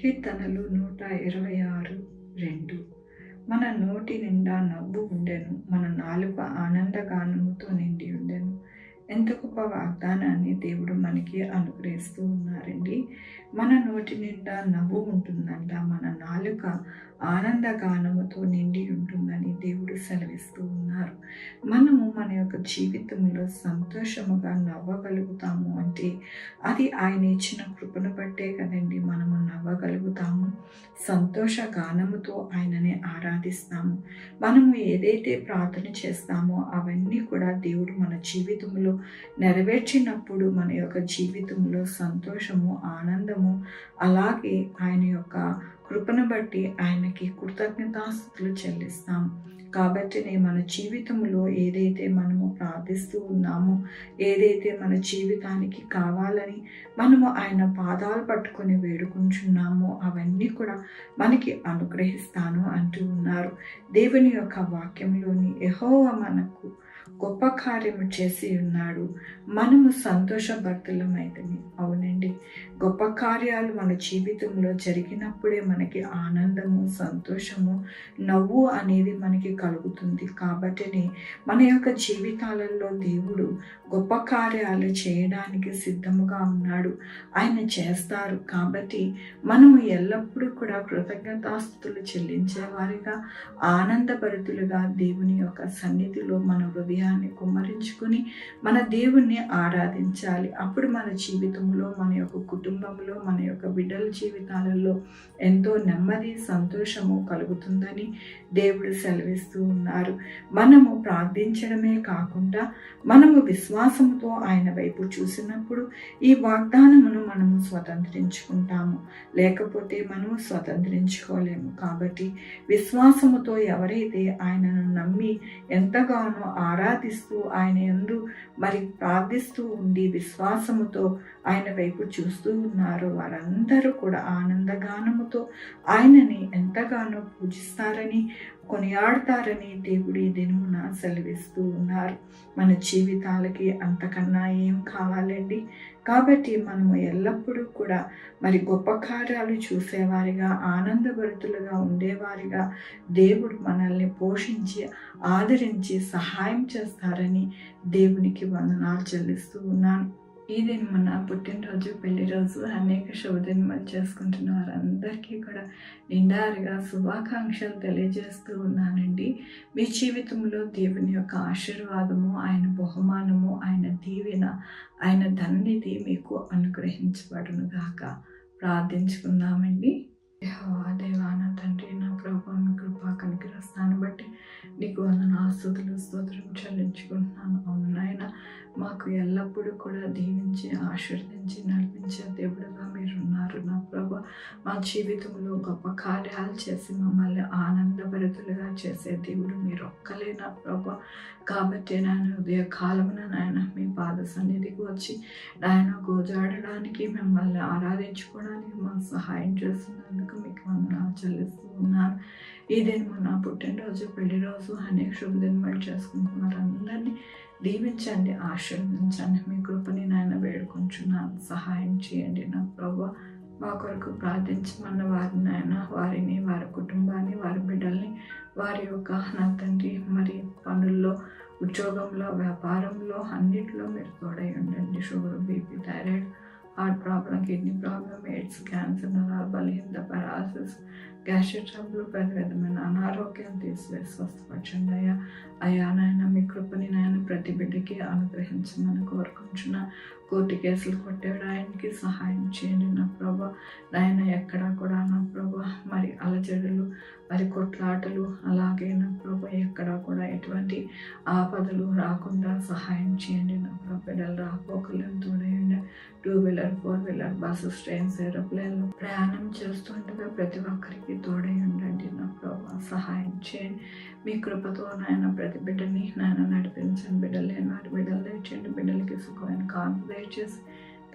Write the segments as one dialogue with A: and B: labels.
A: కీర్తనలు 126:2. మన నోటి నిండా నవ్వు ఉండెను, మన నాలుక ఆనందగానముతో నిండి ఉండెను. ఎంత గొప్ప వాగ్దానాన్ని దేవుడు మనకి అనుగ్రహిస్తూ ఉన్నారండి. మన నోటి నిండా నవ్వు ఉంటుందంట, మన నాలుక ఆనందగానముతో నిండి ఉంటుందని దేవుడు సెలవిస్తూ ఉన్నారు. మనము మన యొక్క జీవితంలో సంతోషముగా నవ్వగలుగుతాము అంటే అది ఆయన ఇచ్చిన కృపను బట్టే కదండి మనము నవ్వగలుగుతాము. సంతోష గానముతో ఆయనని ఆరాధిస్తాము. మనము ఏదైతే ప్రార్థన చేస్తామో అవన్నీ కూడా దేవుడు మన జీవితంలో నెరవేర్చినప్పుడు మన యొక్క జీవితంలో సంతోషము, ఆనందము, అలాగే ఆయన యొక్క కృపను బట్టి ఆయనకి కృతజ్ఞతాస్తుతులు చెల్లిస్తాము. కాబట్టి మన జీవితంలో ఏదైతే మనము ప్రార్థిస్తూ ఉన్నామో, ఏదైతే మన జీవితానికి కావాలని మనము ఆయన పాదాలు పట్టుకొని వేడుకుంటున్నామో అవన్నీ కూడా మనకి అనుగ్రహిస్తాను అంటూ ఉన్నారు. దేవుని యొక్క వాక్యంలోని యెహోవా మనకు గొప్ప కార్యము చేసి ఉన్నాడు, మనము సంతోషభరితులమైతమే. అవునండి, గొప్ప కార్యాలు మన జీవితంలో జరిగినప్పుడే మనకి ఆనందము, సంతోషము, నవ్వు అనేది మనకి కలుగుతుంది. కాబట్టి మన యొక్క జీవితాలలో దేవుడు గొప్ప కార్యాలు చేయడానికి సిద్ధముగా ఉన్నాడు. ఆయన చేస్తారు. కాబట్టి మనము ఎల్లప్పుడూ కూడా కృతజ్ఞతాస్తుతులు చెల్లించేవారిగా, ఆనందభరితులుగా దేవుని యొక్క సన్నిధిలో మన హృదయాన్ని కుమ్మరించుకొని మన దేవుణ్ణి ఆరాధించాలి. అప్పుడు మన జీవితంలో, మన యొక్క కుటుంబంలో, మన యొక్క బిడ్డల జీవితాలలో ఎంతో నెమ్మది, సంతోషము కలుగుతుందని దేవుడు సెలవిస్తూ ఉన్నారు. మనము ప్రార్థించడమే కాకుండా మనము విశ్వాసంతో ఆయన వైపు చూసినప్పుడు ఈ వాగ్దానమును మనము స్వతంత్రించుకుంటాము, లేకపోతే మనము స్వతంత్రించుకోలేము. కాబట్టి విశ్వాసముతో ఎవరైతే ఆయనను నమ్మి ఎంతగానో ఆరాధిస్తూ ఆయన యందు ప్రార్థిస్తూ ఉండి విశ్వాసముతో ఆయన వైపు చూస్తూ ఉన్నారు, వారందరూ కూడా ఆనందగానముతో ఆయనని ఎంతగానో పూజిస్తారని, కొనియాడతారని దేవుడు ఈ దినమున సెలవిస్తూ ఉన్నారు. మన జీవితాలకి అంతకన్నా ఏం కావాలండి? కాబట్టి మనము ఎల్లప్పుడూ కూడా గొప్ప కార్యాలు చూసేవారిగా, ఆనందభరితులుగా ఉండేవారిగా దేవుడు మనల్ని పోషించి, ఆదరించి, సహాయం చేస్తారని దేవునికి వందనాలు చెల్లిస్తూ ఉన్నాను. ఈ దినమున పుట్టినరోజు, పెళ్లి రోజు, అనేక శుభదినములు చేసుకుంటున్న వారందరికీ కూడా నిండారుగా శుభాకాంక్షలు తెలియజేస్తూ ఉన్నానండి. మీ జీవితంలో దేవుని యొక్క ఆశీర్వాదము, ఆయన బహుమానము, ఆయన దీవెన, ఆయన ధన్యత మీకు అనుగ్రహించబడును గాక. ప్రార్థించుకుందామండి. దేవా, నా తండ్రి, నా ప్రభువా, మీ కృపా కనికరిస్తాను బట్టి నీకు వందనాలు, స్తుతులు, స్తోత్రం చెల్లించుకుంటున్నాను. అవును నాయన, మాకు ఎల్లప్పుడూ కూడా దీవించి, ఆశీర్వదించి, నడిపించే దేవుడుగా మీరున్నారు. నా ప్రభు, మా జీవితంలో గొప్ప కార్యాలు చేసి మమ్మల్ని ఆనందభరితులుగా చేసే దేవుడు మీరు ఒక్కలే నా ప్రభు. కాబట్టి నాయన ఉదయకాలమున నాయన మీ పాద సన్నిధికి వచ్చి నాయన గోజాడడానికి, మిమ్మల్ని ఆరాధించుకోవడానికి మాకు సహాయం చేస్తున్నందుకు మీకు వందనాలు చెల్లిస్తూ ఉన్నాను. ఈ దినము నా పుట్టినరోజు, పెళ్లి రోజు, అనేక శుభదినములు చేసుకుంటున్నారు. అందరినీ దీవించండి, ఆశీర్వదించండి. మీ కృపని నాయన వేడుకుంటున్నాను. సహాయం చేయండి నా ప్రభు. మా కొరకు ప్రార్థించమన్న వారిని నాయన, వారిని, వారి కుటుంబాన్ని, వారి బిడ్డల్ని, వారి యొక్క నా తండ్రి పనుల్లో, ఉద్యోగంలో, వ్యాపారంలో అన్నిటిలో మీరు తోడై ఉండండి. Sugar, BP, thyroid, heart problem, kidney problem, AIDS, cancer, నరాల బలహీనత, పారాలసిస్, గ్యాస్ట్రిక్ ట్రబుల్, ప్రతి విధమైన అనారోగ్యం తీసివేసి స్వస్థపరచండి అయ్యా. అయ్యా నాయన, మీ కృపని నాయన ప్రతి బిడ్డకి అనుగ్రహించమని కోరుకుంటున్నా. కోర్టు కేసులు కొట్టాడు, ఆయనకి సహాయం చేయండి నా ప్రభా. నాయన ఎక్కడా కూడా నా ప్రభా అలజడులు, కొట్లాటలు, అలాగే నా ప్రభా ఎక్కడా కూడా ఎటువంటి ఆపదలు రాకుండా సహాయం చేయండి నా ప్రభా. బిడ్డలు రాకపోకలను తోడేయండి. 2 వీలర్, 4 వీలర్, బస్సెస్, ట్రైన్స్, ఏరోప్లేన్లు ప్రయాణం చేస్తుండగా ప్రతి ఒక్కరికి తోడై ఉండండి నా ప్రభా. సహాయం చేయండి. మీ కృపతో నాయన ప్రతి బిడ్డని నాయన నడిపించండి. బిడ్డలు లేని వారి బిడ్డలు దయచేయండి. బిడ్డలకి సుఖమైన కాన్పు దయచేసి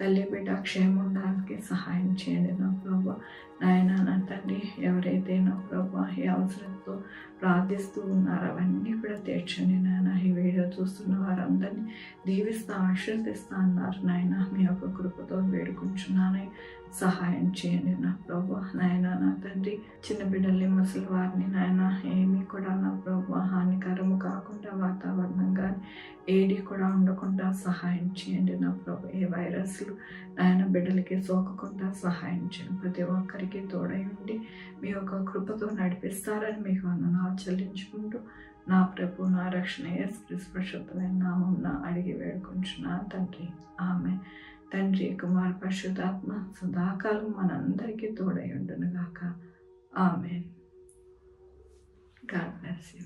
A: తల్లి బిడ్డ క్షేమం ఉండడానికి సహాయం చేయండి నా ప్రభా. నాయన నా తండ్రి, ఎవరైతే నా ప్రభా ఈ అవసరంతో ప్రార్థిస్తూ ఉన్నారో అవన్నీ కూడా తీర్చండి నాయన. నాయన ఈ వీడియో చూస్తున్న వారందరినీ దీవిస్తూ ఆశీర్దిస్తా అన్నారు నాయన. మీ యొక్క కృపతో వేడుకుంటున్నాను, సహాయం చేయండి నా ప్రభు. నాయన నా తండ్రి, చిన్న బిడ్డల్ని ముసలి వారిని నాయన ఏమీ కూడా నా ప్రభు హానికరము కాకుండా వాతావరణం కానీ ఏడి కూడా ఉండకుండా సహాయం చేయండి నా ప్రభు. ఏ వైరస్లు నాయన బిడ్డలకి సోకకుండా సహాయం చేయండి. ప్రతి ఒక్కరికి తోడై ఉండి మీ యొక్క కృపతో నడిపిస్తారని మీకు వందనాలు చెల్లించుకుంటూ నా ప్రభు నా రక్షణ యేసుక్రీస్తు పరిశుద్ధమైన నామమున అడిగి వేడుకుంటున్నాను తండ్రి. ఆమె తండ్రి, కుమార పరిశుద్ధాత్మ సదాకాలం మనందరికీ తోడై ఉండును గాక. ఆమెన్. God bless you.